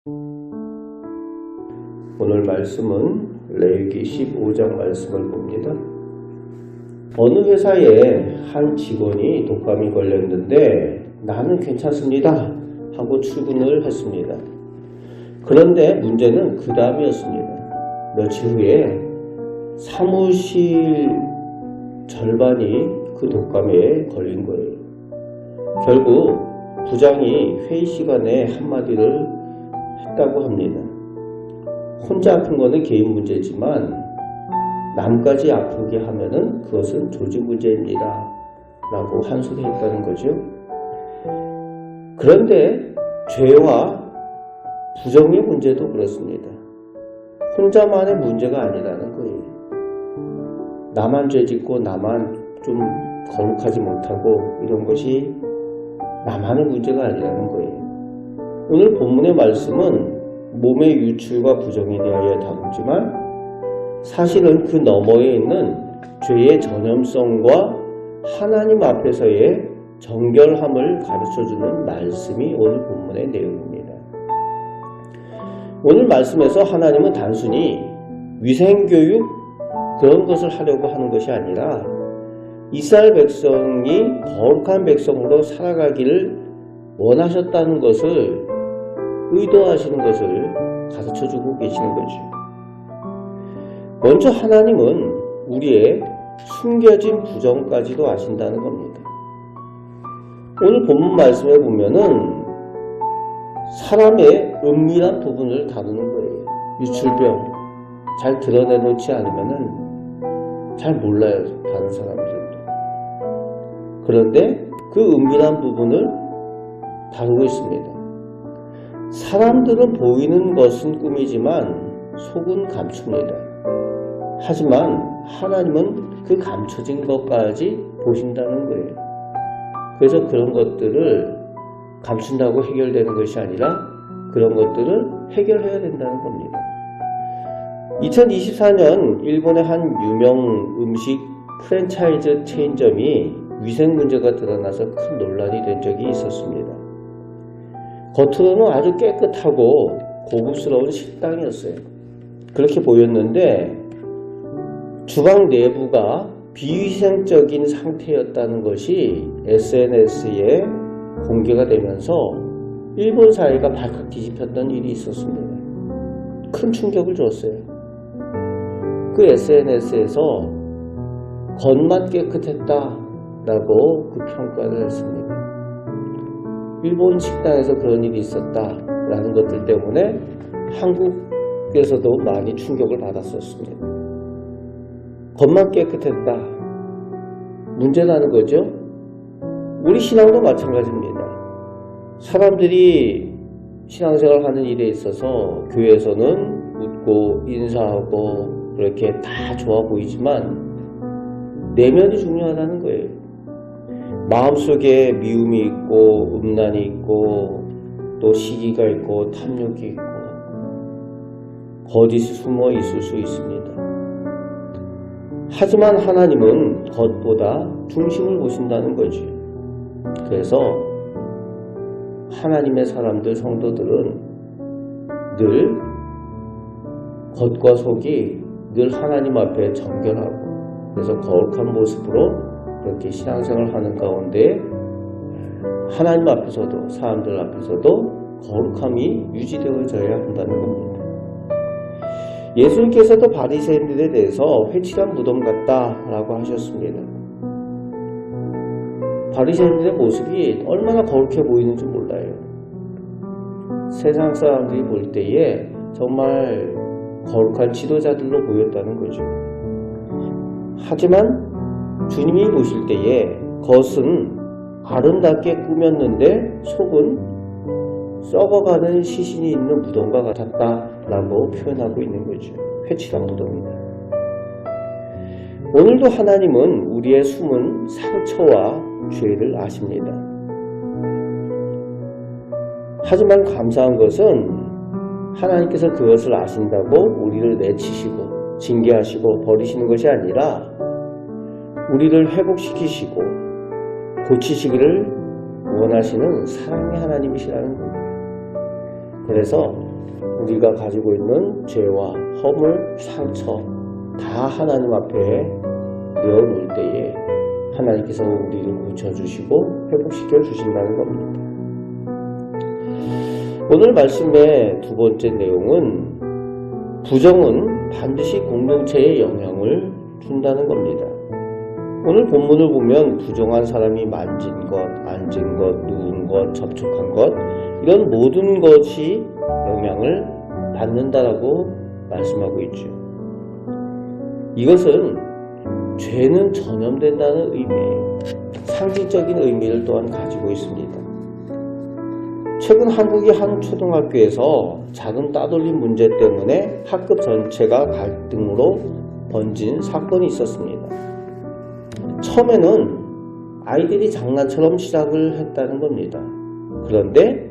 오늘 말씀은 레위기 15장 말씀을 봅니다. 어느 회사에 한 직원이 독감이 걸렸는데 나는 괜찮습니다 하고 출근을 했습니다. 그런데 문제는 그 다음이었습니다. 며칠 후에 사무실 절반이 그 독감에 걸린 거예요. 결국 부장이 회의 시간에 한마디를 했다고 합니다. 혼자 아픈 거는 개인 문제지만 남까지 아프게 하면은 그것은 조직 문제입니다 라고 한 소리 했다는 거죠. 그런데 죄와 부정의 문제도 그렇습니다. 혼자만의 문제가 아니라는 거예요. 나만 죄짓고 나만 좀 거룩하지 못하고 이런 것이 나만의 문제가 아니라는 거예요. 오늘 본문의 말씀은 몸의 유출과 부정에 대하여 다루지만 사실은 그 너머에 있는 죄의 전염성과 하나님 앞에서의 정결함을 가르쳐주는 말씀이 오늘 본문의 내용입니다. 오늘 말씀에서 하나님은 단순히 위생교육 그런 것을 하려고 하는 것이 아니라 이스라엘 백성이 거룩한 백성으로 살아가기를 원하셨다는 것을 의도하시는 것을 가르쳐주고 계시는 거죠. 먼저 하나님은 우리의 숨겨진 부정까지도 아신다는 겁니다. 오늘 본문 말씀에 보면은 사람의 은밀한 부분을 다루는 거예요. 유출병 잘 드러내놓지 않으면은 잘 몰라요, 다른 사람들도. 그런데 그 은밀한 부분을 다루고 있습니다. 사람들은 보이는 것은 꿈이지만 속은 감춥니다. 하지만 하나님은 그 감춰진 것까지 보신다는 거예요. 그래서 그런 것들을 감춘다고 해결되는 것이 아니라 그런 것들을 해결해야 된다는 겁니다. 2024년 일본의 한 유명 음식 프랜차이즈 체인점이 위생 문제가 드러나서 큰 논란이 된 적이 있었습니다. 겉으로는 아주 깨끗하고 고급스러운 식당이었어요. 그렇게 보였는데 주방 내부가 비위생적인 상태였다는 것이 SNS에 공개가 되면서 일본 사회가 발칵 뒤집혔던 일이 있었습니다. 큰 충격을 줬어요. 그 SNS에서 겉만 깨끗했다라고 그 평가를 했습니다. 일본 식당에서 그런 일이 있었다라는 것들 때문에 한국에서도 많이 충격을 받았었습니다. 겉만 깨끗했다. 문제라는 거죠. 우리 신앙도 마찬가지입니다. 사람들이 신앙생활 하는 일에 있어서 교회에서는 웃고 인사하고 그렇게 다 좋아 보이지만 내면이 중요하다는 거예요. 마음속에 미움이 있고 음란이 있고 또 시기가 있고 탐욕이 있고 거짓이 숨어 있을 수 있습니다. 하지만 하나님은 겉보다 중심을 보신다는 거죠. 그래서 하나님의 사람들, 성도들은 늘 겉과 속이 늘 하나님 앞에 정결하고 그래서 거룩한 모습으로 그렇게 신앙생활을 하는 가운데 하나님 앞에서도 사람들 앞에서도 거룩함이 유지되어져야 한다는 겁니다. 예수님께서도 바리새인들에 대해서 회칠한 무덤 같다라고 하셨습니다. 바리새인들의 모습이 얼마나 거룩해 보이는지 몰라요. 세상 사람들이 볼 때에 정말 거룩한 지도자들로 보였다는 거죠. 하지만 주님이 보실 때에 겉은 아름답게 꾸몄는데 속은 썩어가는 시신이 있는 무덤과 같았다라고 표현하고 있는 거죠. 회칠한 무덤이다. 오늘도 하나님은 우리의 숨은 상처와 죄를 아십니다. 하지만 감사한 것은 하나님께서 그것을 아신다고 우리를 내치시고 징계하시고 버리시는 것이 아니라 우리를 회복시키시고 고치시기를 원하시는 사랑의 하나님이시라는 겁니다. 그래서 우리가 가지고 있는 죄와 허물, 상처 다 하나님 앞에 내어놓을 때에 하나님께서 우리를 고쳐주시고 회복시켜 주신다는 겁니다. 오늘 말씀의 두 번째 내용은 부정은 반드시 공동체에 영향을 준다는 겁니다. 오늘 본문을 보면 부정한 사람이 만진 것, 앉은 것, 누운 것, 접촉한 것 이런 모든 것이 영향을 받는다라고 말씀하고 있죠. 이것은 죄는 전염된다는 의미예요. 상징적인 의미를 또한 가지고 있습니다. 최근 한국의 한 초등학교에서 작은 따돌림 문제 때문에 학급 전체가 갈등으로 번진 사건이 있었습니다. 처음에는 아이들이 장난처럼 시작을 했다는 겁니다. 그런데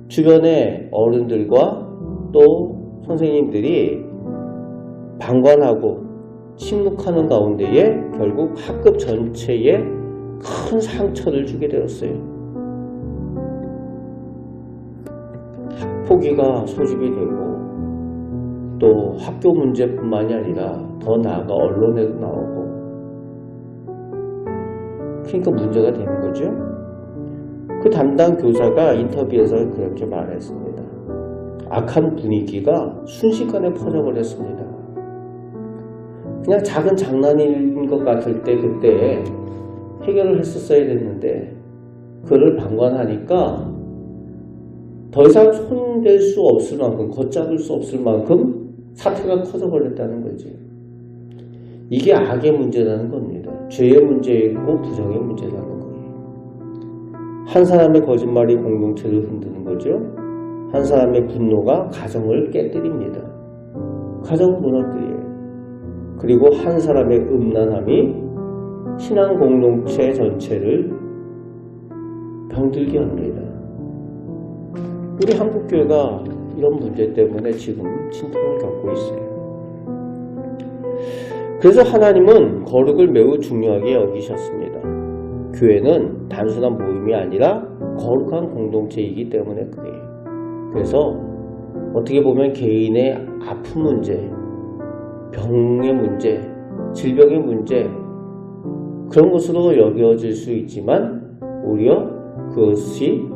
주변의 어른들과 또 선생님들이 방관하고 침묵하는 가운데에 결국 학급 전체에 큰 상처를 주게 되었어요. 학폭위가 소집이 되고 또 학교 문제뿐만이 아니라 더 나아가 언론에도 나오고 그러니까 문제가 되는 거죠. 그 담당 교사가 인터뷰에서 그렇게 말했습니다. 악한 분위기가 순식간에 퍼져버렸습니다. 그냥 작은 장난인 것 같을 때 그때 해결을 했었어야 됐는데 그를 방관하니까 더 이상 손댈 수 없을 만큼 걷잡을 수 없을 만큼 사태가 커져버렸다는 거지. 이게 악의 문제라는 겁니다. 죄의 문제이고 부정의 문제라는 거예요. 한 사람의 거짓말이 공동체를 흔드는 거죠. 한 사람의 분노가 가정을 깨뜨립니다. 가정을 무너뜨려요. 그리고 한 사람의 음란함이 신앙 공동체 전체를 병들게 합니다. 우리 한국교회가 이런 문제 때문에 지금 진통을 겪고 있어요. 그래서 하나님은 거룩을 매우 중요하게 여기셨습니다. 교회는 단순한 모임이 아니라 거룩한 공동체이기 때문에 그래요. 그래서 어떻게 보면 개인의 아픈 문제, 병의 문제, 질병의 문제 그런 것으로 여겨질 수 있지만 오히려 그것이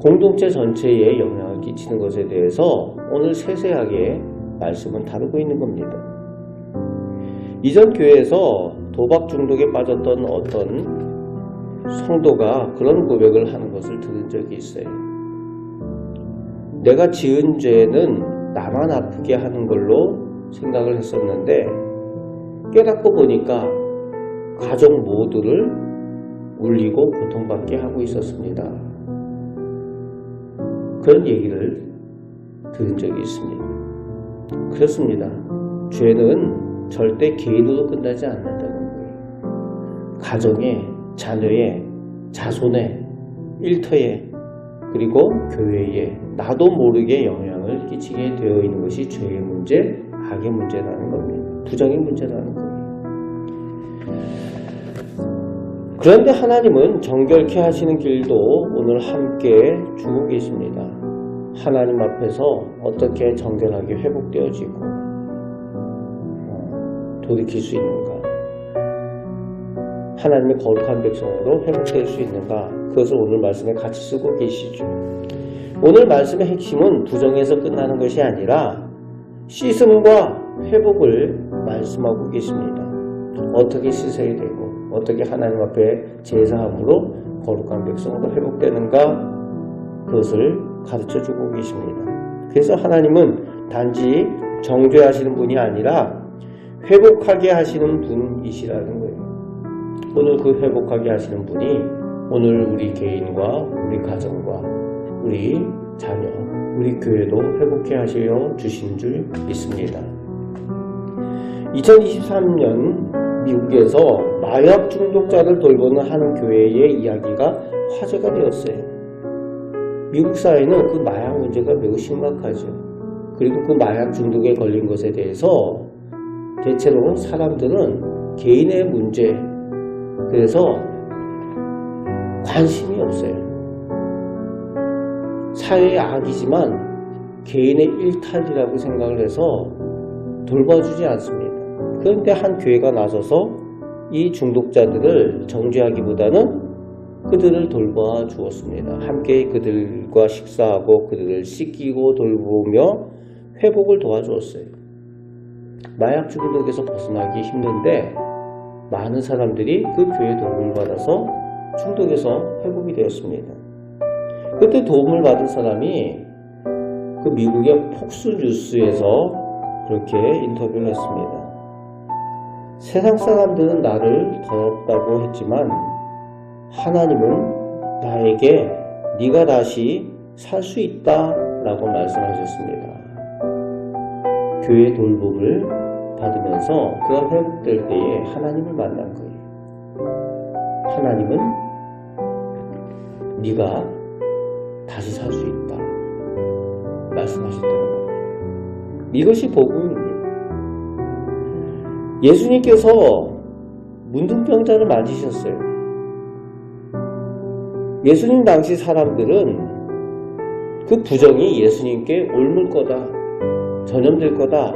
공동체 전체에 영향을 끼치는 것에 대해서 오늘 세세하게 말씀은 다루고 있는 겁니다. 이전 교회에서 도박 중독에 빠졌던 어떤 성도가 그런 고백을 하는 것을 들은 적이 있어요. 내가 지은 죄는 나만 아프게 하는 걸로 생각을 했었는데 깨닫고 보니까 가족 모두를 울리고 고통받게 하고 있었습니다. 그런 얘기를 들은 적이 있습니다. 그렇습니다. 죄는 절대 개인으로 끝나지 않는다는 거예요. 가정에, 자녀에, 자손에, 일터에, 그리고 교회에 나도 모르게 영향을 끼치게 되어 있는 것이 죄의 문제, 악의 문제라는 겁니다. 부정의 문제라는 거예요. 그런데 하나님은 정결케 하시는 길도 오늘 함께 주고 계십니다. 하나님 앞에서 어떻게 정결하게 회복되어지고 돌이킬 수 있는가? 하나님의 거룩한 백성으로 회복될 수 있는가? 그것을 오늘 말씀에 같이 쓰고 계시죠. 오늘 말씀의 핵심은 부정에서 끝나는 것이 아니라 씻음과 회복을 말씀하고 계십니다. 어떻게 씻어야 되고 어떻게 하나님 앞에 제사함으로 거룩한 백성으로 회복되는가? 그것을 가르쳐주고 계십니다. 그래서 하나님은 단지 정죄하시는 분이 아니라 회복하게 하시는 분이시라는 거예요. 오늘 그 회복하게 하시는 분이 오늘 우리 개인과 우리 가정과 우리 자녀, 우리 교회도 회복해 하시려 주신 줄 믿습니다. 2023년 미국에서 마약 중독자를 돌보는 한 교회의 이야기가 화제가 되었어요. 미국 사회는 그 마약 문제가 매우 심각하죠. 그리고 그 마약 중독에 걸린 것에 대해서 대체로 사람들은 개인의 문제, 그래서 관심이 없어요. 사회의 악이지만 개인의 일탈이라고 생각을 해서 돌봐주지 않습니다. 그런데 한 교회가 나서서 이 중독자들을 정죄하기보다는 그들을 돌봐 주었습니다. 함께 그들과 식사하고 그들을 씻기고 돌보며 회복을 도와주었어요. 마약 중독에서 벗어나기 힘든데 많은 사람들이 그 교회의 도움을 받아서 중독에서 회복이 되었습니다. 그때 도움을 받은 사람이 그 미국의 폭스 뉴스에서 그렇게 인터뷰를 했습니다. 세상 사람들은 나를 더럽다고 했지만 하나님은 나에게 네가 다시 살 수 있다 라고 말씀하셨습니다. 교회 돌봄을 받으면서 그가 회복될 때에 하나님을 만난 거예요. 하나님은 네가 다시 살 수 있다 말씀하셨다는 거예요. 이것이 복음입니다. 예수님께서 문둥병자를 맞으셨어요. 예수님 당시 사람들은 그 부정이 예수님께 옮을 거다, 전염될 거다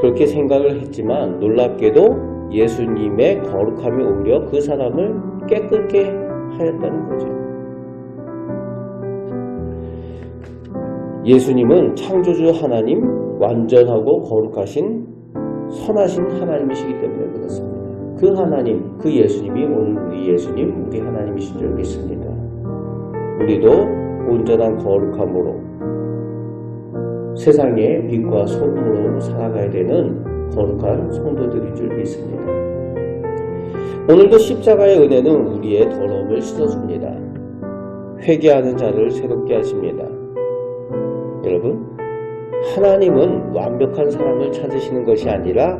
그렇게 생각을 했지만 놀랍게도 예수님의 거룩함이 오히려 그 사람을 깨끗게 하였다는 거죠. 예수님은 창조주 하나님, 완전하고 거룩하신 선하신 하나님이시기 때문에 그렇습니다. 그 하나님, 그 예수님이 오늘 우리 예수님, 우리 하나님이신 줄 믿습니다. 우리도 온전한 거룩함으로 세상의 빛과 소금으로 살아가야 되는 거룩한 성도들인 줄 믿습니다. 오늘도 십자가의 은혜는 우리의 더러움을 씻어줍니다. 회개하는 자를 새롭게 하십니다. 여러분, 하나님은 완벽한 사람을 찾으시는 것이 아니라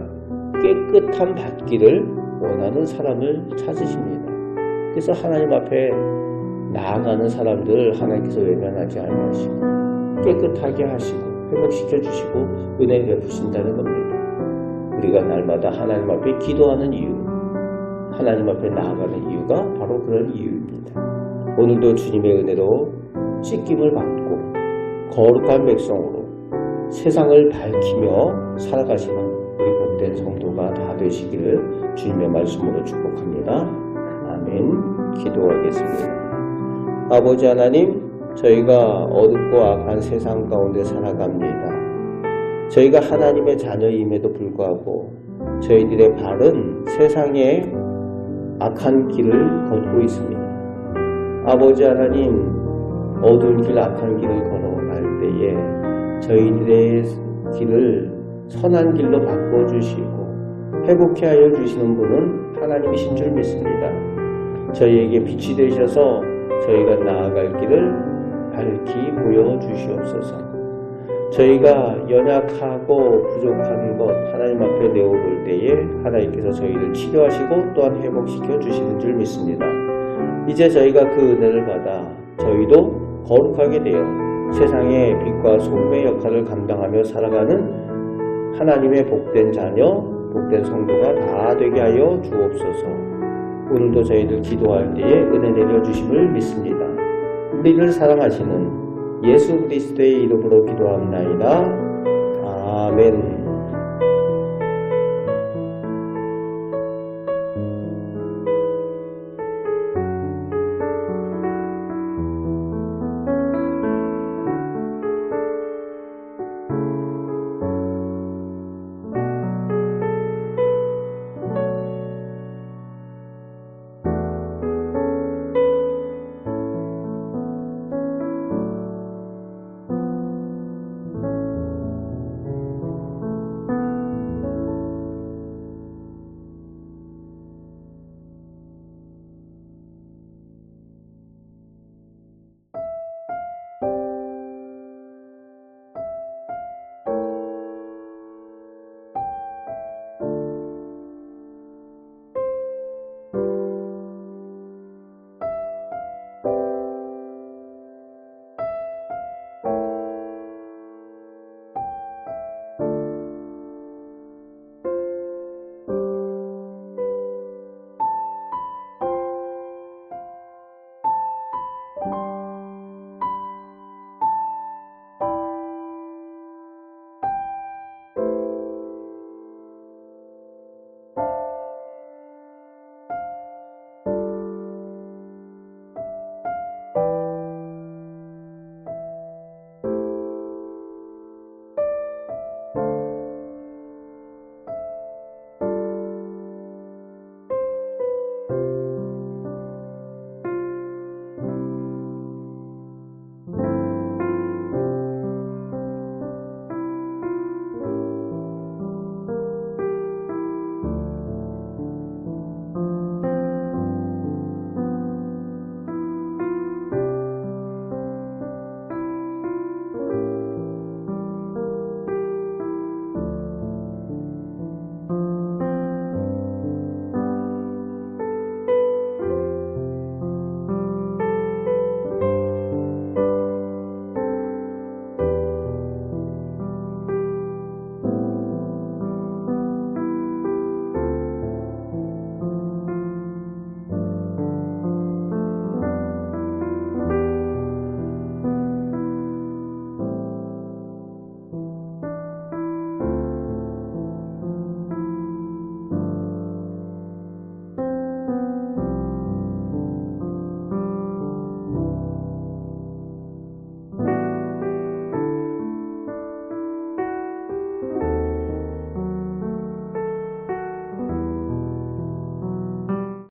깨끗함 받기를 원하는 사람을 찾으십니다. 그래서 하나님 앞에 나아가는 사람들 하나님께서 외면하지 아니하시고 깨끗하게 하시고 회복시켜 주시고 은혜 베푸신다는 겁니다. 우리가 날마다 하나님 앞에 기도하는 이유, 하나님 앞에 나아가는 이유가 바로 그런 이유입니다. 오늘도 주님의 은혜로 씻김을 받고 거룩한 백성으로 세상을 밝히며 살아가시는 우리 복된 성도가 다 되시기를 주님의 말씀으로 축복합니다. 아멘. 기도하겠습니다. 아버지 하나님, 저희가 어둡고 악한 세상 가운데 살아갑니다. 저희가 하나님의 자녀임에도 불구하고 저희들의 발은 세상의 악한 길을 걷고 있습니다. 아버지 하나님, 어두운 길, 악한 길을 걸어갈 때에 저희들의 길을 선한 길로 바꿔주시고 회복케 하여 주시는 분은 하나님이신 줄 믿습니다. 저희에게 빛이 되셔서 저희가 나아갈 길을 밝히 보여주시옵소서. 저희가 연약하고 부족한 것 하나님 앞에 내어볼 때에 하나님께서 저희를 치료하시고 또한 회복시켜 주시는 줄 믿습니다. 이제 저희가 그 은혜를 받아 저희도 거룩하게 되어 세상의 빛과 소금의 역할을 감당하며 살아가는 하나님의 복된 자녀, 복된 성도가 다 되게 하여 주옵소서. 오늘도 저희들 기도할 때에 은혜 내려주심을 믿습니다. 우리를 사랑하시는 예수 그리스도의 이름으로 기도합나이다. 아멘.